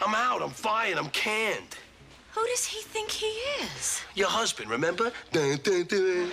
I'm out, I'm fired, I'm canned. Who does he think he is? Your husband, remember? Dun, dun, dun.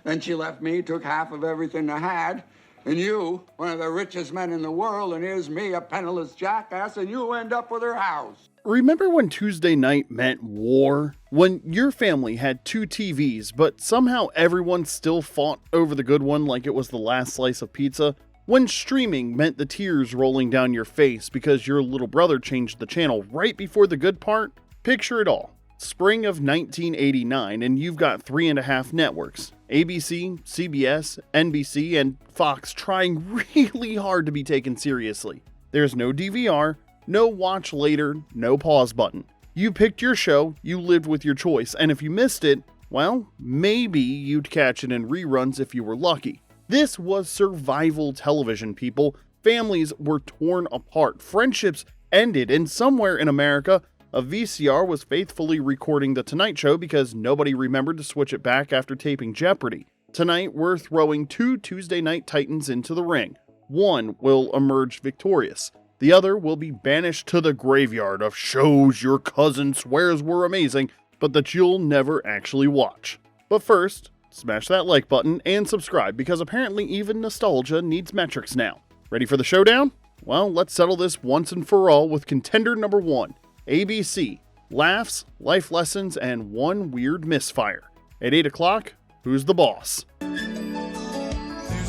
Then she left me, took half of everything I had. And you, one of the richest men in the world, and here's me, a penniless jackass, and you end up with her house. Remember when Tuesday night meant war? When your family had 2 TVs, but somehow everyone still fought over the good one like it was the last slice of pizza? When streaming meant the tears rolling down your face because your little brother changed the channel right before the good part? Picture it all. Spring of 1989, and you've got 3.5 networks. ABC, CBS, NBC, and Fox trying really hard to be taken seriously. There's no DVR, no watch later, no pause button. You picked your show, you lived with your choice, and if you missed it, well, maybe you'd catch it in reruns if you were lucky. This was survival television, people. Families were torn apart, friendships ended, and somewhere in America, a VCR was faithfully recording The Tonight Show because nobody remembered to switch it back after taping Jeopardy! Tonight, we're throwing 2 Tuesday night titans into the ring. One will emerge victorious. The other will be banished to the graveyard of shows your cousin swears were amazing, but that you'll never actually watch. But first, smash that like button and subscribe because apparently even nostalgia needs metrics now. Ready for the showdown? Well, let's settle this once and for all with contender number 1. ABC, laughs, life lessons, and one weird misfire. At 8 o'clock, who's the boss? There's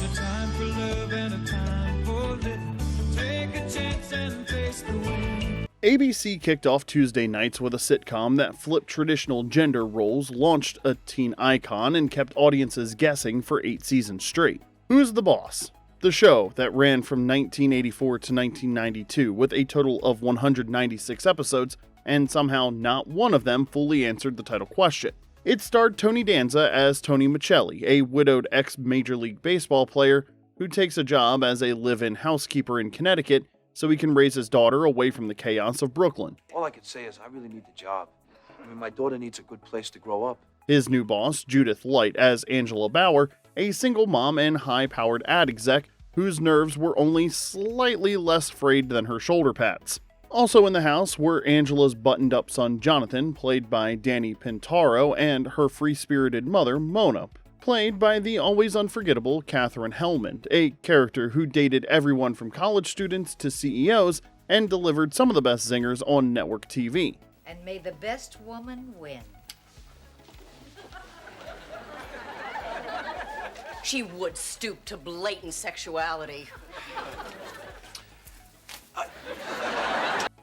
a time for love and a time for living. Take a chance and face the wind. ABC kicked off Tuesday nights with a sitcom that flipped traditional gender roles, launched a teen icon, and kept audiences guessing for 8 seasons straight. Who's the boss? The show that ran from 1984 to 1992 with a total of 196 episodes, and somehow not one of them fully answered the title question. It starred Tony Danza as Tony Michelli, a widowed ex-Major League Baseball player who takes a job as a live-in housekeeper in Connecticut so he can raise his daughter away from the chaos of Brooklyn. All I could say is I really need the job. I mean, my daughter needs a good place to grow up. His new boss, Judith Light, as Angela Bauer, a single mom and high-powered ad exec whose nerves were only slightly less frayed than her shoulder pads. Also in the house were Angela's buttoned-up son Jonathan, played by Danny Pintaro, and her free-spirited mother, Mona, played by the always unforgettable Katherine Hellman, a character who dated everyone from college students to CEOs and delivered some of the best zingers on network TV. And may the best woman win. She would stoop to blatant sexuality.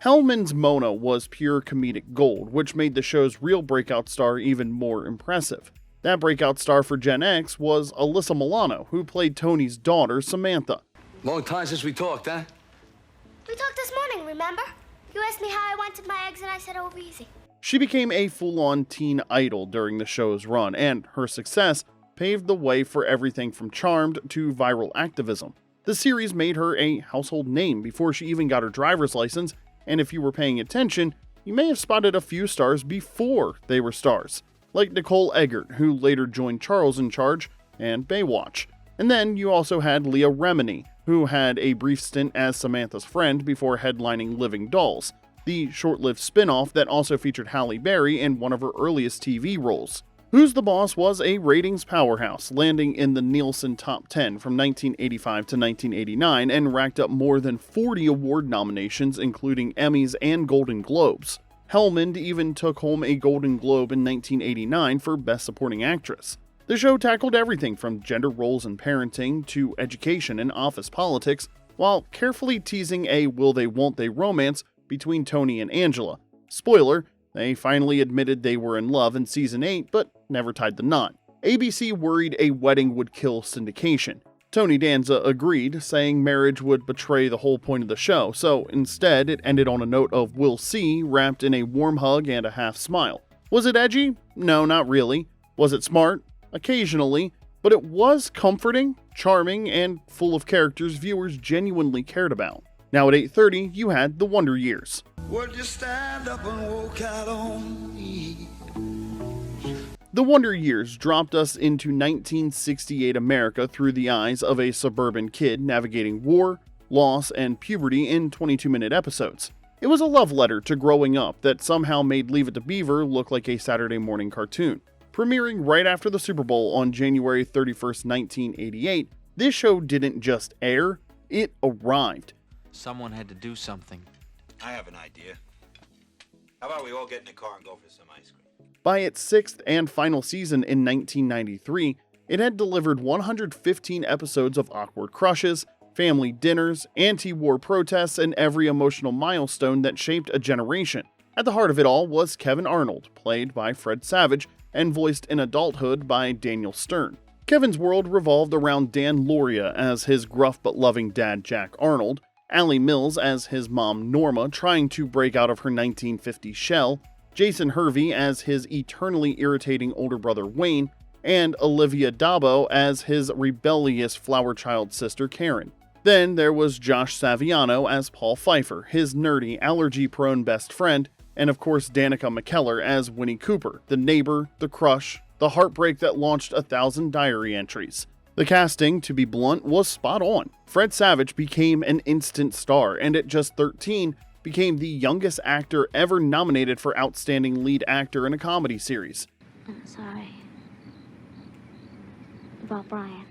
Hellman's Mona was pure comedic gold, which made the show's real breakout star even more impressive. That breakout star for Gen X was Alyssa Milano, who played Tony's daughter, Samantha. Long time since we talked, huh? We talked this morning, remember? You asked me how I wanted my eggs and I said over easy. She became a full-on teen idol during the show's run, and her success paved the way for everything from Charmed to viral activism. The series made her a household name before she even got her driver's license, and if you were paying attention, you may have spotted a few stars before they were stars, like Nicole Eggert, who later joined Charles in Charge and Baywatch. And then you also had Leah Remini, who had a brief stint as Samantha's friend before headlining Living Dolls, the short-lived spin-off that also featured Halle Berry in one of her earliest TV roles. Who's the Boss was a ratings powerhouse, landing in the Nielsen Top 10 from 1985 to 1989 and racked up more than 40 award nominations, including Emmys and Golden Globes. Hellman even took home a Golden Globe in 1989 for Best Supporting Actress. The show tackled everything from gender roles and parenting to education and office politics, while carefully teasing a will-they-won't-they romance between Tony and Angela. Spoiler, they finally admitted they were in love in season 8, but never tied the knot. ABC worried a wedding would kill syndication. Tony Danza agreed, saying marriage would betray the whole point of the show, so instead it ended on a note of "we'll see" wrapped in a warm hug and a half smile. Was it edgy? No, not really. Was it smart? Occasionally. But it was comforting, charming, and full of characters viewers genuinely cared about. Now at 8:30, you had The Wonder Years. Would you stand up and walk out on me? The Wonder Years dropped us into 1968 America through the eyes of a suburban kid navigating war, loss, and puberty in 22-minute episodes. It was a love letter to growing up that somehow made Leave It to Beaver look like a Saturday morning cartoon. Premiering right after the Super Bowl on January 31st, 1988, this show didn't just air, it arrived. Someone had to do something. I have an idea. How about we all get in the car and go for some ice cream? By its sixth and final season in 1993, it had delivered 115 episodes of awkward crushes, family dinners, anti-war protests, and every emotional milestone that shaped a generation. At the heart of it all was Kevin Arnold, played by Fred Savage and voiced in adulthood by Daniel Stern. Kevin's world revolved around Dan Lauria as his gruff but loving dad Jack Arnold, Allie Mills as his mom Norma trying to break out of her 1950s shell, Jason Hervey as his eternally irritating older brother Wayne, and Olivia Dabo as his rebellious flower child sister Karen. Then there was Josh Saviano as Paul Pfeiffer, his nerdy, allergy-prone best friend, and of course Danica McKellar as Winnie Cooper, the neighbor, the crush, the heartbreak that launched 1,000 diary entries. The casting, to be blunt, was spot on. Fred Savage became an instant star, and at just 13, became the youngest actor ever nominated for Outstanding Lead Actor in a Comedy Series. I'm sorry. About Brian.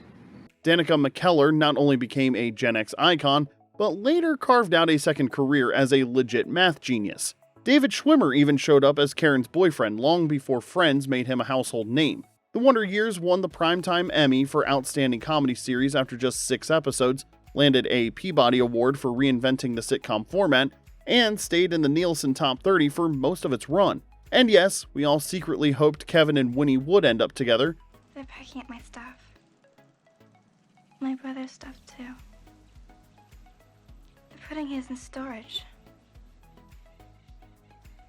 Danica McKellar not only became a Gen X icon, but later carved out a second career as a legit math genius. David Schwimmer even showed up as Karen's boyfriend long before Friends made him a household name. The Wonder Years won the Primetime Emmy for Outstanding Comedy Series after just 6 episodes, landed a Peabody Award for reinventing the sitcom format, and stayed in the Nielsen Top 30 for most of its run. And yes, we all secretly hoped Kevin and Winnie would end up together. They're packing up my stuff. My brother's stuff, too. They're putting his in storage.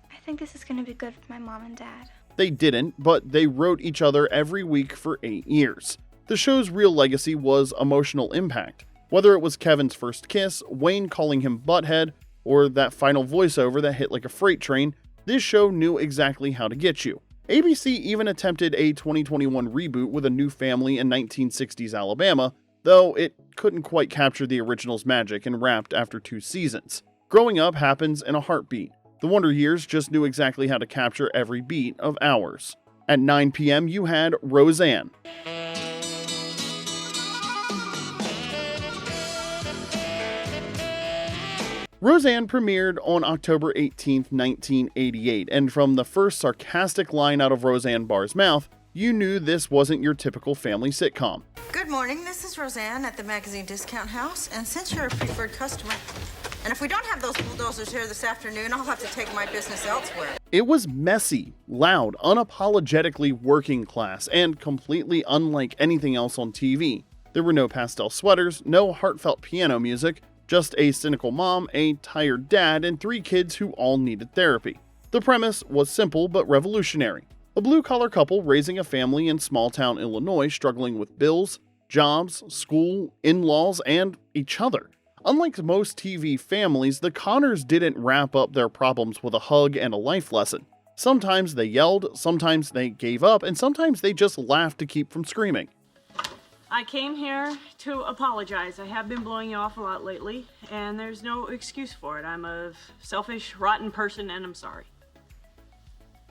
I think this is going to be good for my mom and dad. They didn't, but they wrote each other every week for 8 years. The show's real legacy was emotional impact. Whether it was Kevin's first kiss, Wayne calling him butthead, or that final voiceover that hit like a freight train, this show knew exactly how to get you. ABC even attempted a 2021 reboot with a new family in 1960s Alabama, though it couldn't quite capture the original's magic and wrapped after 2 seasons. Growing up happens in a heartbeat. The Wonder Years just knew exactly how to capture every beat of ours. At 9 p.m. you had Roseanne. Roseanne premiered on October 18, 1988, and from the first sarcastic line out of Roseanne Barr's mouth, you knew this wasn't your typical family sitcom. Good morning, this is Roseanne at the Magazine Discount House, and since you're a preferred customer, and if we don't have those bulldozers here this afternoon, I'll have to take my business elsewhere. It was messy, loud, unapologetically working class, and completely unlike anything else on TV. There were no pastel sweaters, no heartfelt piano music, just a cynical mom, a tired dad, and 3 kids who all needed therapy. The premise was simple but revolutionary. A blue-collar couple raising a family in small-town Illinois struggling with bills, jobs, school, in-laws, and each other. Unlike most TV families, the Connors didn't wrap up their problems with a hug and a life lesson. Sometimes they yelled, sometimes they gave up, and sometimes they just laughed to keep from screaming. I came here to apologize. I have been blowing you off a lot lately, and there's no excuse for it. I'm a selfish, rotten person, and I'm sorry.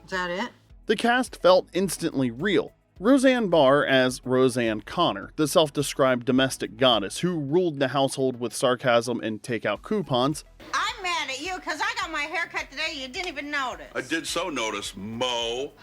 Is that it? The cast felt instantly real. Roseanne Barr as Roseanne Connor, the self-described domestic goddess who ruled the household with sarcasm and takeout coupons. I'm mad at you because I got my hair cut today. You didn't even notice. I did so notice, Mo.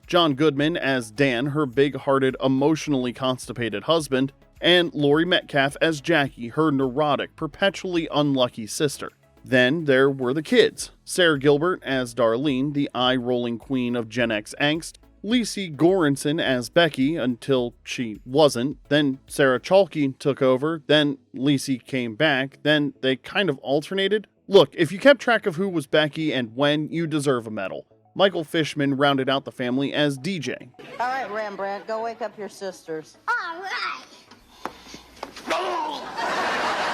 John Goodman as Dan, her big-hearted, emotionally constipated husband, and Laurie Metcalf as Jackie, her neurotic, perpetually unlucky sister. Then there were the kids. Sarah Gilbert as Darlene, the eye-rolling queen of Gen X angst, Lacey Goranson as Becky until she wasn't, then Sarah Chalke took over, then Lacey came back, then they kind of alternated. Look, if you kept track of who was Becky and when, you deserve a medal. Michael Fishman rounded out the family as DJ. All right, Rembrandt, go wake up your sisters. All right.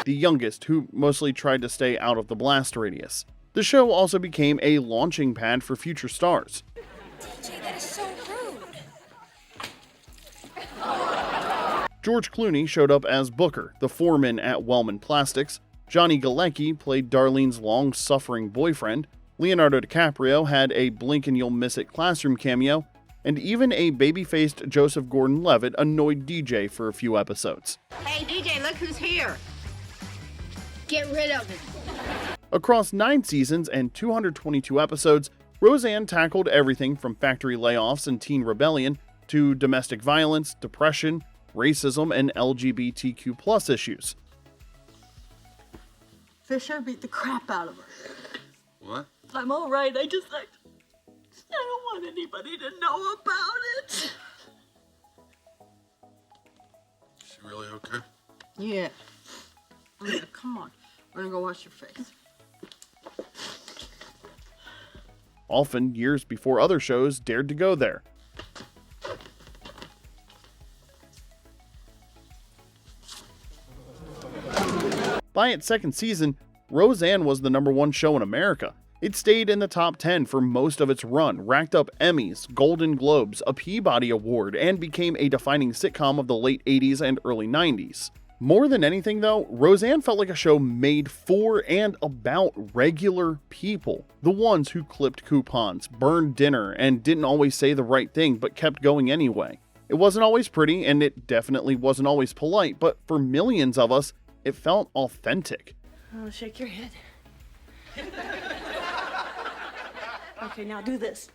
The youngest, who mostly tried to stay out of the blast radius. The show also became a launching pad for future stars. DJ, that is so rude. George Clooney showed up as Booker, the foreman at Wellman Plastics. Johnny Galecki played Darlene's long-suffering boyfriend, Leonardo DiCaprio had a blink-and-you'll-miss-it classroom cameo, and even a baby-faced Joseph Gordon-Levitt annoyed DJ for a few episodes. Hey, DJ, look who's here. Get rid of it. Across 9 seasons and 222 episodes, Roseanne tackled everything from factory layoffs and teen rebellion to domestic violence, depression, racism, and LGBTQ+ issues. Fisher beat the crap out of her. What? I'm all right. I don't want anybody to know about it. Is she really okay? Yeah. Come on. We're gonna go wash your face. Often years before other shows dared to go there. By its second season, Roseanne was the #1 show in America. It stayed in the top 10 for most of its run, racked up Emmys, Golden Globes, a Peabody Award, and became a defining sitcom of the late 80s and early 90s. More than anything though, Roseanne felt like a show made for and about regular people. The ones who clipped coupons, burned dinner, and didn't always say the right thing but kept going anyway. It wasn't always pretty, and it definitely wasn't always polite, but for millions of us, it felt authentic. Oh, shake your head. Okay, now do this.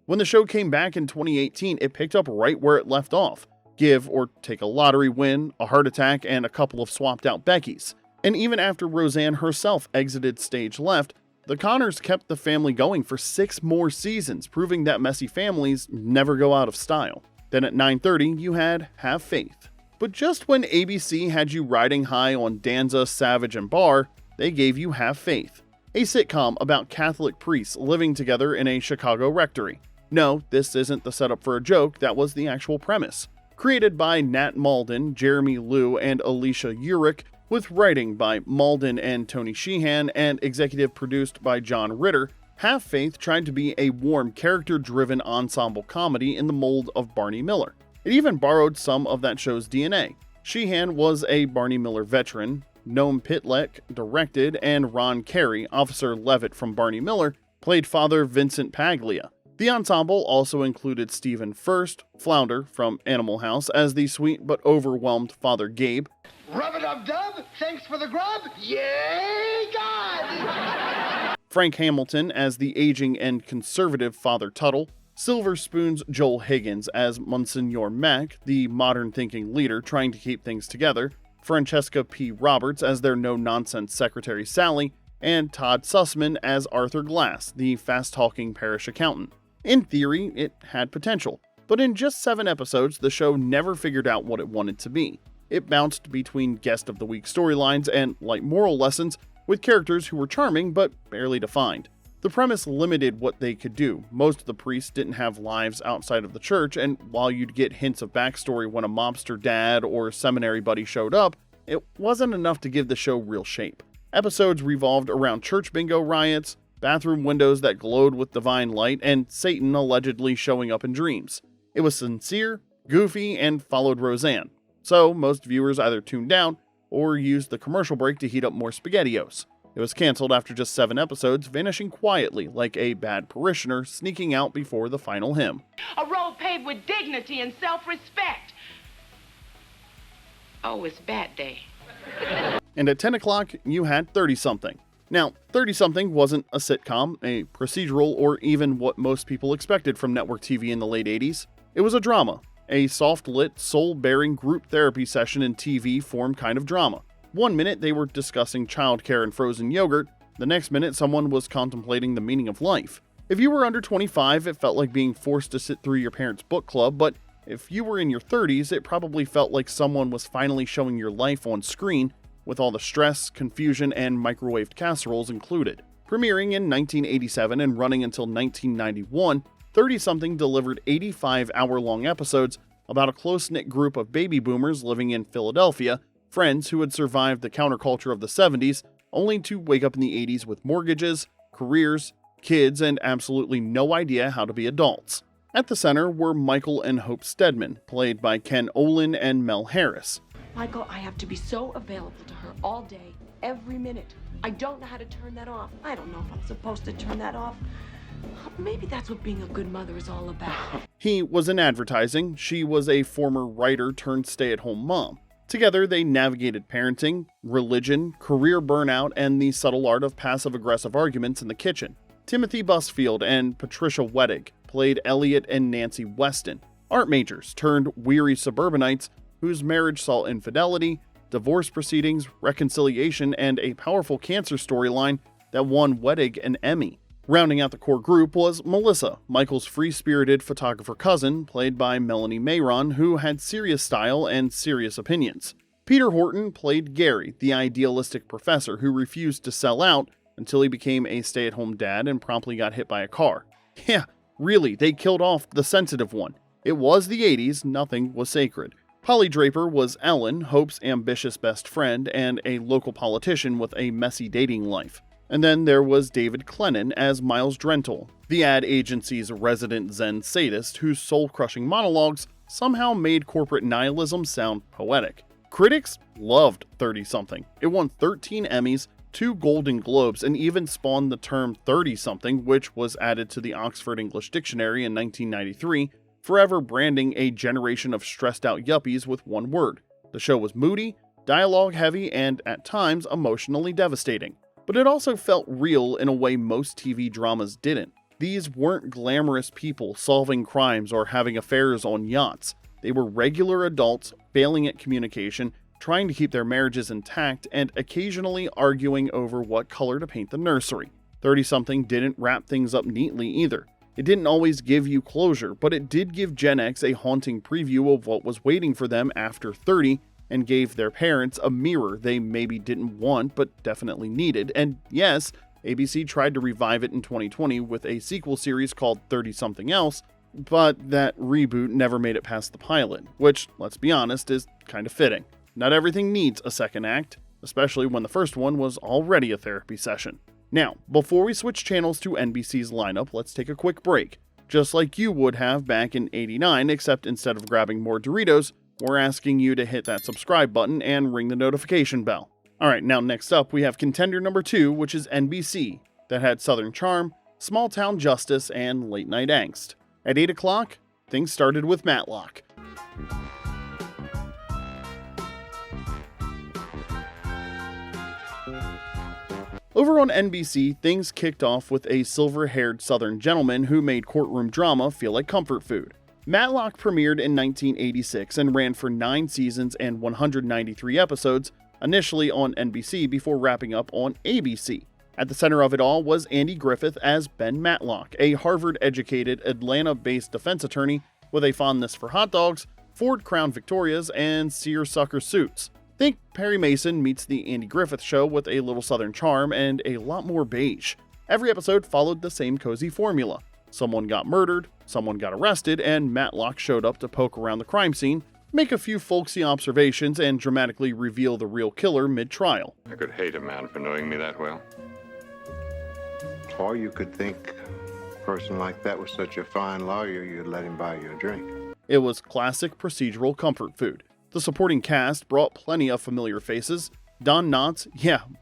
When the show came back in 2018, it picked up right where it left off. Give or take a lottery win, a heart attack, and a couple of swapped out Beckys. And even after Roseanne herself exited stage left, the Connors kept the family going for 6 more seasons, proving that messy families never go out of style. Then at 9:30, you had Have Faith. But just when ABC had you riding high on Danza, Savage, and Barr, they gave you Have Faith, a sitcom about Catholic priests living together in a Chicago rectory. No, this isn't the setup for a joke, that was the actual premise. Created by Nat Malden, Jeremy Liu, and Alicia Urich, with writing by Malden and Tony Sheehan, and executive produced by John Ritter, Have Faith tried to be a warm, character-driven ensemble comedy in the mold of Barney Miller. It even borrowed some of that show's DNA. Sheehan was a Barney Miller veteran, Noam Pitleck directed, and Ron Carey, Officer Levitt from Barney Miller, played Father Vincent Paglia. The ensemble also included Stephen Furst, Flounder from Animal House, as the sweet but overwhelmed Father Gabe. Rub-a-dub-dub, thanks for the grub, yay God! Frank Hamilton as the aging and conservative Father Tuttle, Silver Spoon's Joel Higgins as Monsignor Mack, the modern-thinking leader trying to keep things together, Francesca P. Roberts as their no-nonsense Secretary Sally, and Todd Sussman as Arthur Glass, the fast-talking parish accountant. In theory, it had potential, but in just 7 episodes, the show never figured out what it wanted to be. It bounced between Guest of the Week storylines and light moral lessons, with characters who were charming but barely defined. The premise limited what they could do. Most of the priests didn't have lives outside of the church, and while you'd get hints of backstory when a mobster dad or seminary buddy showed up, it wasn't enough to give the show real shape. Episodes revolved around church bingo riots, bathroom windows that glowed with divine light, and Satan allegedly showing up in dreams. It was sincere, goofy, and followed Roseanne. So most viewers either tuned out or used the commercial break to heat up more SpaghettiOs. It was canceled after just 7 episodes, vanishing quietly like a bad parishioner sneaking out before the final hymn. A road paved with dignity and self-respect. Oh, it's Bat Day. And at 10 o'clock, you had 30-something. Now, 30-something wasn't a sitcom, a procedural, or even what most people expected from network TV in the late 80s. It was a drama, a soft-lit, soul-bearing group therapy session in TV form kind of drama. One minute they were discussing childcare and frozen yogurt, the next minute someone was contemplating the meaning of life. If you were under 25, it felt like being forced to sit through your parents' book club, but if you were in your 30s, it probably felt like someone was finally showing your life on screen, with all the stress, confusion, and microwaved casseroles included. Premiering in 1987 and running until 1991, 30-something delivered 85-hour-long episodes about a close-knit group of baby boomers living in Philadelphia, friends who had survived the counterculture of the 70s, only to wake up in the 80s with mortgages, careers, kids, and absolutely no idea how to be adults. At the center were Michael and Hope Stedman, played by Ken Olin and Mel Harris. Michael, I have to be so available to her all day, every minute. I don't know how to turn that off. I don't know if I'm supposed to turn that off. Maybe that's what being a good mother is all about. He was in advertising. She was a former writer turned stay-at-home mom. Together, they navigated parenting, religion, career burnout, and the subtle art of passive-aggressive arguments in the kitchen. Timothy Busfield and Patricia Wettig played Elliot and Nancy Weston, art majors turned weary suburbanites whose marriage saw infidelity, divorce proceedings, reconciliation, and a powerful cancer storyline that won Wettig an Emmy. Rounding out the core group was Melissa, Michael's free-spirited photographer cousin, played by Melanie Mayron, who had serious style and serious opinions. Peter Horton played Gary, the idealistic professor who refused to sell out until he became a stay-at-home dad and promptly got hit by a car. Yeah, really, they killed off the sensitive one. It was the 80s, nothing was sacred. Polly Draper was Ellen, Hope's ambitious best friend, and a local politician with a messy dating life. And then there was David Clennon as Miles Drentel, the ad agency's resident Zen sadist whose soul-crushing monologues somehow made corporate nihilism sound poetic. Critics loved 30-something. It won 13 Emmys, 2 Golden Globes, and even spawned the term 30-something, which was added to the Oxford English Dictionary in 1993, forever branding a generation of stressed-out yuppies with one word. The show was moody, dialogue-heavy, and at times emotionally devastating. But it also felt real in a way most TV dramas didn't. These weren't glamorous people solving crimes or having affairs on yachts. They were regular adults failing at communication, trying to keep their marriages intact, and occasionally arguing over what color to paint the nursery. 30-something didn't wrap things up neatly either. It didn't always give you closure, but it did give Gen X a haunting preview of what was waiting for them after 30, and gave their parents a mirror they maybe didn't want but definitely needed. And yes, ABC tried to revive it in 2020 with a sequel series called 30-something else, but that reboot never made it past the pilot, which, let's be honest, is kind of fitting. Not everything needs a second act, especially when the first one was already a therapy session. Now, before we switch channels to NBC's lineup, let's take a quick break. Just like you would have back in '89, except instead of grabbing more Doritos, we're asking you to hit that subscribe button and ring the notification bell. Alright, now next up we have contender number 2, which is NBC, that had Southern charm, small town justice, and late night angst. At 8 o'clock, things started with Matlock. Over on NBC, things kicked off with a silver-haired Southern gentleman who made courtroom drama feel like comfort food. Matlock premiered in 1986 and ran for 9 seasons and 193 episodes, initially on NBC before wrapping up on ABC. At the center of it all was Andy Griffith as Ben Matlock, a Harvard-educated, Atlanta-based defense attorney with a fondness for hot dogs, Ford Crown Victorias, and seersucker suits. Think Perry Mason meets the Andy Griffith Show with a little Southern charm and a lot more beige. Every episode followed the same cozy formula. Someone got murdered, someone got arrested, and Matlock showed up to poke around the crime scene, make a few folksy observations, and dramatically reveal the real killer mid-trial. I could hate a man for knowing me that well. Or you could think a person like that was such a fine lawyer you'd let him buy you a drink. It was classic procedural comfort food. The supporting cast brought plenty of familiar faces. Don Knotts,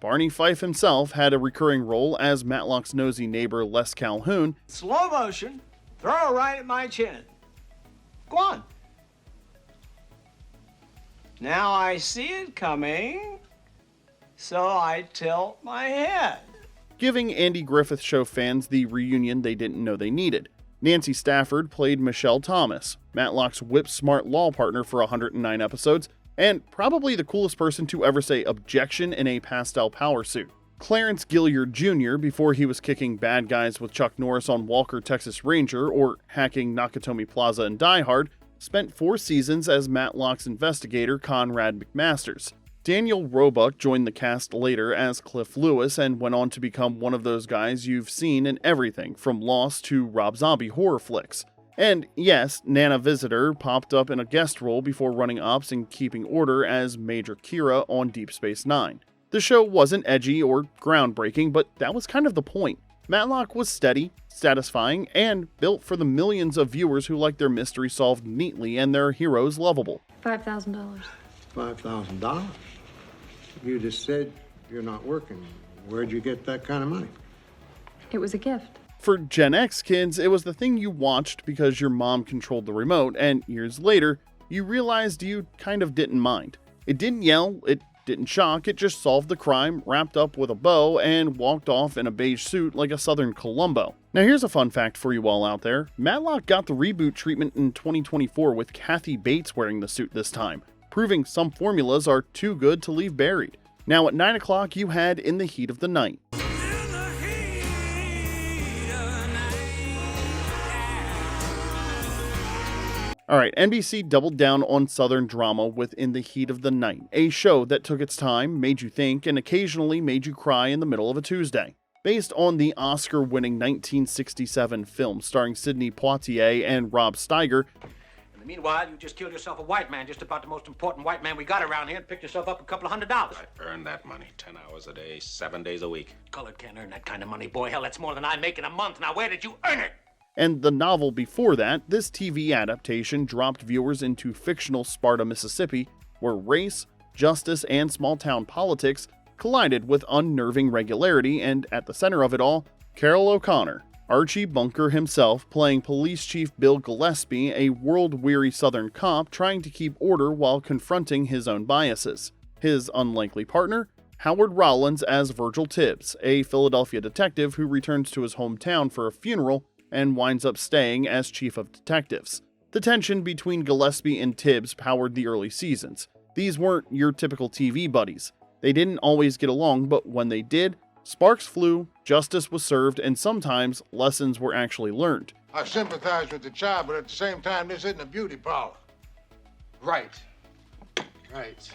Barney Fife himself, had a recurring role as Matlock's nosy neighbor Les Calhoun. Slow motion, throw it right at my chin. Go on. Now I see it coming, so I tilt my head. Giving Andy Griffith Show fans the reunion they didn't know they needed. Nancy Stafford played Michelle Thomas, Matlock's whip-smart law partner for 109 episodes, and probably the coolest person to ever say objection in a pastel power suit. Clarence Gilliard Jr., before he was kicking bad guys with Chuck Norris on Walker, Texas Ranger, or hacking Nakatomi Plaza in Die Hard, spent 4 seasons as Matlock's investigator Conrad McMasters. Daniel Roebuck joined the cast later as Cliff Lewis and went on to become one of those guys you've seen in everything from Lost to Rob Zombie horror flicks. And yes, Nana Visitor popped up in a guest role before running ops and keeping order as Major Kira on Deep Space Nine. The show wasn't edgy or groundbreaking, but that was kind of the point. Matlock was steady, satisfying, and built for the millions of viewers who like their mystery solved neatly and their heroes lovable. $5,000. $5,000? You just said you're not working. Where'd you get that kind of money? It was a gift. For Gen X kids, it was the thing you watched because your mom controlled the remote, and years later, you realized you kind of didn't mind. It didn't yell, it didn't shock, it just solved the crime, wrapped up with a bow, and walked off in a beige suit like a Southern Columbo. Now here's a fun fact for you all out there. Matlock got the reboot treatment in 2024 with Kathy Bates wearing the suit this time, proving some formulas are too good to leave buried. Now at 9 o'clock, you had In the Heat of the Night. Alright, NBC doubled down on Southern drama with In the Heat of the Night, a show that took its time, made you think, and occasionally made you cry in the middle of a Tuesday. Based on the Oscar-winning 1967 film starring Sidney Poitier and Rob Steiger. In the meanwhile, you just killed yourself a white man, just about the most important white man we got around here, and picked yourself up $200. I earned that money 10 hours a day, 7 days a week. Colored can't earn that kind of money, boy. Hell, that's more than I make in a month. Now, where did you earn it? And the novel before that, this TV adaptation dropped viewers into fictional Sparta, Mississippi, where race, justice, and small-town politics collided with unnerving regularity, and at the center of it all, Carroll O'Connor, Archie Bunker himself, playing Police Chief Bill Gillespie, a world-weary Southern cop trying to keep order while confronting his own biases. His unlikely partner, Howard Rollins as Virgil Tibbs, a Philadelphia detective who returns to his hometown for a funeral and winds up staying as chief of detectives. The tension between Gillespie and Tibbs powered the early seasons. These weren't your typical TV buddies. They didn't always get along, but when they did, sparks flew, justice was served, and sometimes lessons were actually learned. I sympathize with the child, but at the same time, this isn't a beauty parlor. Right. Right.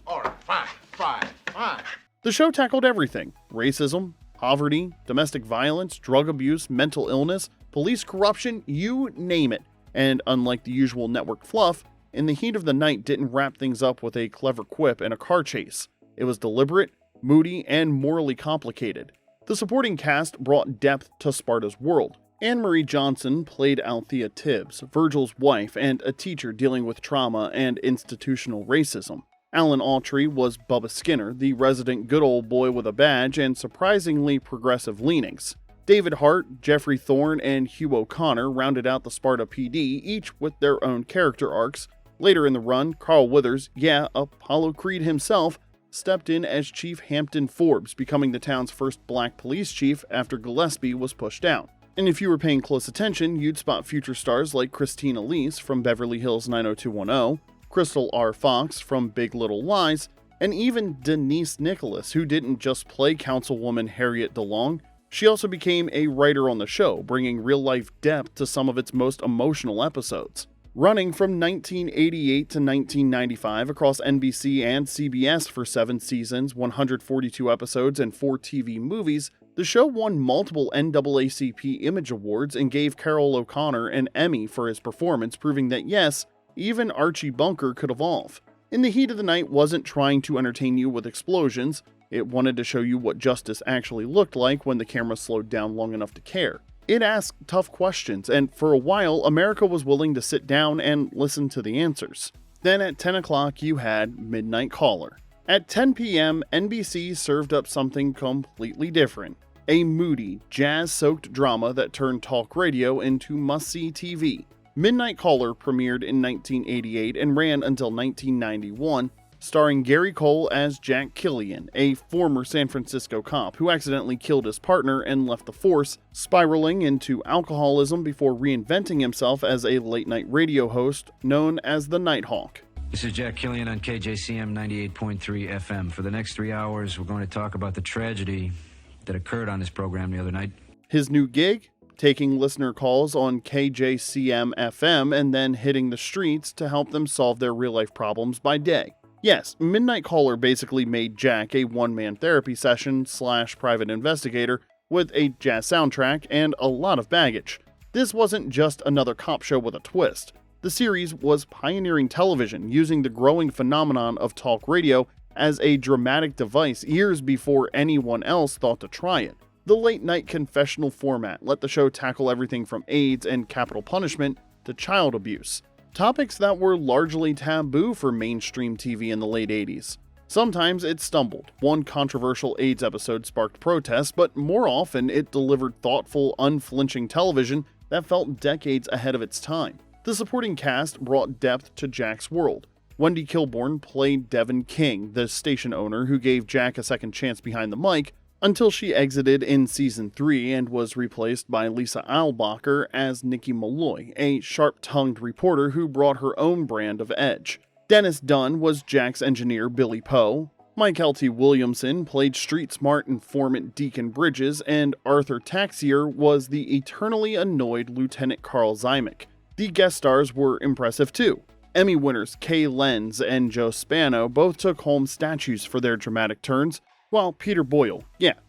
All right, fine. The show tackled everything: racism, poverty, domestic violence, drug abuse, mental illness, police corruption, you name it. And unlike the usual network fluff, In the Heat of the Night didn't wrap things up with a clever quip and a car chase. It was deliberate, moody, and morally complicated. The supporting cast brought depth to Sparta's world. Anne Marie Johnson played Althea Tibbs, Virgil's wife and a teacher dealing with trauma and institutional racism. Alan Autry was Bubba Skinner, the resident good old boy with a badge and surprisingly progressive leanings. David Hart, Jeffrey Thorne, and Hugh O'Connor rounded out the Sparta PD, each with their own character arcs. Later in the run, Carl Withers, Apollo Creed himself, stepped in as Chief Hampton Forbes, becoming the town's first black police chief after Gillespie was pushed out. And if you were paying close attention, you'd spot future stars like Christine Elise from Beverly Hills 90210, Crystal R. Fox from Big Little Lies, and even Denise Nicholas, who didn't just play Councilwoman Harriet DeLong. She also became a writer on the show, bringing real-life depth to some of its most emotional episodes. Running from 1988 to 1995 across NBC and CBS for 7 seasons, 142 episodes, and 4 TV movies, the show won multiple NAACP Image Awards and gave Carroll O'Connor an Emmy for his performance, proving that yes, even Archie Bunker could evolve. In the Heat of the Night wasn't trying to entertain you with explosions. It wanted to show you what justice actually looked like when the camera slowed down long enough to care. It asked tough questions, and for a while, America was willing to sit down and listen to the answers. Then at 10 o'clock, you had Midnight Caller. At 10 p.m., NBC served up something completely different. A moody, jazz-soaked drama that turned talk radio into must-see TV. Midnight Caller premiered in 1988 and ran until 1991, starring Gary Cole as Jack Killian, a former San Francisco cop who accidentally killed his partner and left the force, spiraling into alcoholism before reinventing himself as a late-night radio host known as the Nighthawk. This is Jack Killian on KJCM 98.3 FM. For the next 3 hours, we're going to talk about the tragedy that occurred on this program the other night. His new gig? Taking listener calls on KJCM FM and then hitting the streets to help them solve their real-life problems by day. Yes, Midnight Caller basically made Jack a one-man therapy session / private investigator with a jazz soundtrack and a lot of baggage. This wasn't just another cop show with a twist. The series was pioneering television, using the growing phenomenon of talk radio as a dramatic device years before anyone else thought to try it. The late-night confessional format let the show tackle everything from AIDS and capital punishment to child abuse. topics that were largely taboo for mainstream TV in the late 80s. Sometimes it stumbled. One controversial AIDS episode sparked protests, but more often it delivered thoughtful, unflinching television that felt decades ahead of its time. The supporting cast brought depth to Jack's world. Wendy Kilborn played Devin King, the station owner who gave Jack a second chance behind the mic, until she exited in season 3 and was replaced by Lisa Eilbacher as Nikki Malloy, a sharp-tongued reporter who brought her own brand of edge. Dennis Dunn was Jack's engineer Billy Poe. Michael T. Williamson played street-smart informant Deacon Bridges, and Arthur Taxier was the eternally annoyed Lieutenant Carl Zymek. The guest stars were impressive too. Emmy winners Kay Lenz and Joe Spano both took home statues for their dramatic turns, while Peter Boyle,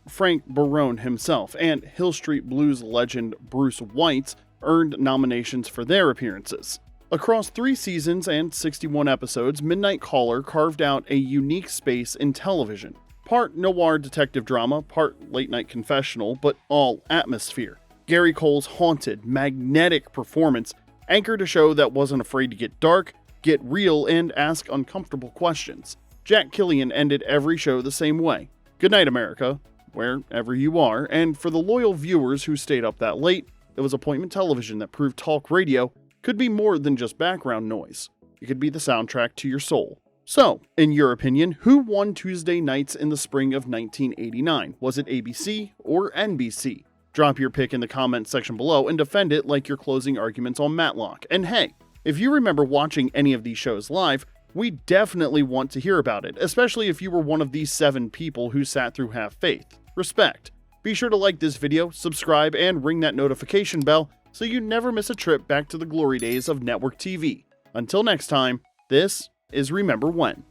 Frank Barone himself, and Hill Street Blues legend Bruce Weitz earned nominations for their appearances. Across 3 seasons and 61 episodes, Midnight Caller carved out a unique space in television. Part noir detective drama, part late-night confessional, but all atmosphere. Gary Cole's haunted, magnetic performance anchored a show that wasn't afraid to get dark, get real, and ask uncomfortable questions. Jack Killian ended every show the same way. Good night, America, wherever you are, and for the loyal viewers who stayed up that late, it was appointment television that proved talk radio could be more than just background noise. It could be the soundtrack to your soul. So, in your opinion, who won Tuesday nights in the spring of 1989? Was it ABC or NBC? Drop your pick in the comments section below and defend it like your closing arguments on Matlock. And hey, if you remember watching any of these shows live, we definitely want to hear about it, especially if you were one of these 7 people who sat through Have Faith. Respect. Be sure to like this video, subscribe, and ring that notification bell so you never miss a trip back to the glory days of network TV. Until next time, this is Remember When.